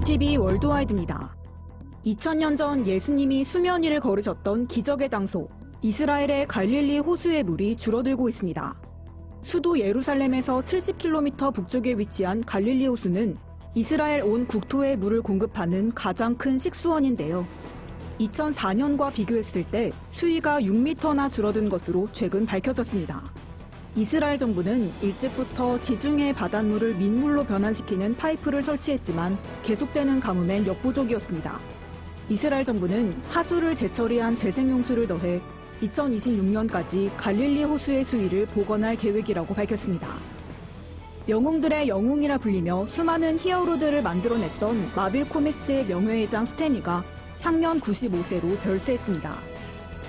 구티비 월드와이드입니다. 2000년 전 예수님이 수면 위를 걸으셨던 기적의 장소, 이스라엘의 갈릴리 호수의 물이 줄어들고 있습니다. 수도 예루살렘에서 70km 북쪽에 위치한 갈릴리 호수는 이스라엘 온 국토에 물을 공급하는 가장 큰 식수원인데요. 2004년과 비교했을 때 수위가 6m나 줄어든 것으로 최근 밝혀졌습니다. 이스라엘 정부는 일찍부터 지중해 바닷물을 민물로 변환시키는 파이프를 설치했지만 계속되는 가뭄엔 역부족이었습니다. 이스라엘 정부는 하수를 재처리한 재생용수를 더해 2026년까지 갈릴리 호수의 수위를 복원할 계획이라고 밝혔습니다. 영웅들의 영웅이라 불리며 수많은 히어로들을 만들어냈던 마빌 코믹스의 명예회장 스탠리가 향년 95세로 별세했습니다.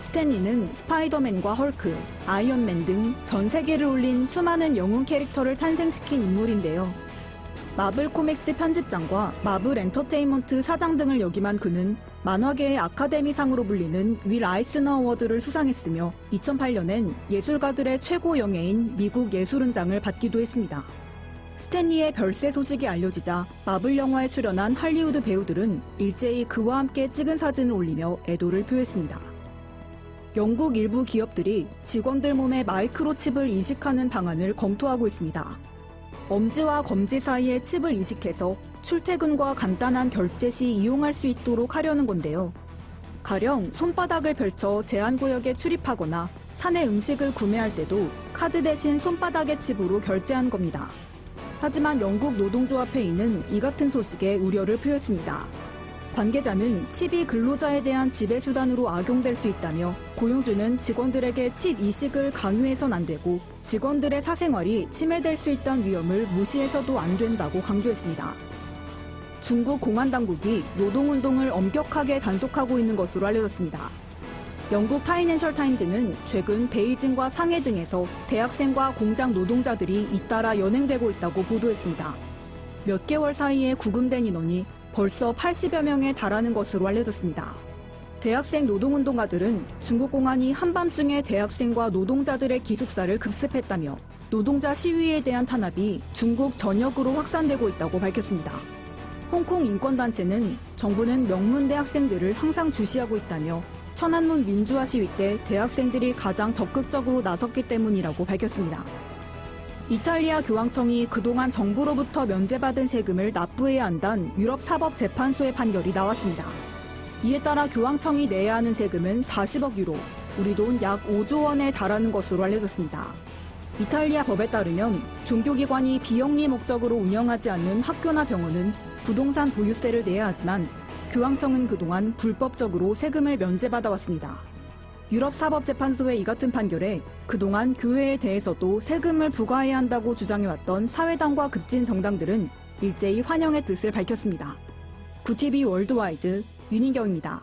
스탠리는 스파이더맨과 헐크, 아이언맨 등 전 세계를 울린 수많은 영웅 캐릭터를 탄생시킨 인물인데요. 마블 코믹스 편집장과 마블 엔터테인먼트 사장 등을 역임한 그는 만화계의 아카데미상으로 불리는 윌 아이스너 어워드를 수상했으며 2008년엔 예술가들의 최고 영예인 미국 예술은장을 받기도 했습니다. 스탠리의 별세 소식이 알려지자 마블 영화에 출연한 할리우드 배우들은 일제히 그와 함께 찍은 사진을 올리며 애도를 표했습니다. 영국 일부 기업들이 직원들 몸에 마이크로칩을 이식하는 방안을 검토하고 있습니다. 엄지와 검지 사이에 칩을 이식해서 출퇴근과 간단한 결제 시 이용할 수 있도록 하려는 건데요. 가령 손바닥을 펼쳐 제한구역에 출입하거나 사내 음식을 구매할 때도 카드 대신 손바닥의 칩으로 결제한 겁니다. 하지만 영국 노동조합회의는 이 같은 소식에 우려를 표했습니다. 관계자는 칩이 근로자에 대한 지배수단으로 악용될 수 있다며 고용주는 직원들에게 칩 이식을 강요해선 안 되고 직원들의 사생활이 침해될 수 있다는 위험을 무시해서도 안 된다고 강조했습니다. 중국 공안당국이 노동운동을 엄격하게 단속하고 있는 것으로 알려졌습니다. 영국 파이낸셜 타임즈는 최근 베이징과 상해 등에서 대학생과 공장 노동자들이 잇따라 연행되고 있다고 보도했습니다. 몇 개월 사이에 구금된 인원이 벌써 80여 명에 달하는 것으로 알려졌습니다. 대학생 노동운동가들은 중국 공안이 한밤중에 대학생과 노동자들의 기숙사를 급습했다며 노동자 시위에 대한 탄압이 중국 전역으로 확산되고 있다고 밝혔습니다. 홍콩 인권단체는 정부는 명문대 학생들을 항상 주시하고 있다며 천안문 민주화 시위 때 대학생들이 가장 적극적으로 나섰기 때문이라고 밝혔습니다. 이탈리아 교황청이 그동안 정부로부터 면제받은 세금을 납부해야 한다는 유럽사법재판소의 판결이 나왔습니다. 이에 따라 교황청이 내야 하는 세금은 40억 유로, 우리 돈 약 5조 원에 달하는 것으로 알려졌습니다. 이탈리아 법에 따르면 종교기관이 비영리 목적으로 운영하지 않는 학교나 병원은 부동산 보유세를 내야 하지만 교황청은 그동안 불법적으로 세금을 면제받아왔습니다. 유럽사법재판소의 이 같은 판결에 그동안 교회에 대해서도 세금을 부과해야 한다고 주장해왔던 사회당과 급진 정당들은 일제히 환영의 뜻을 밝혔습니다. 구티비 월드와이드 윤인경입니다.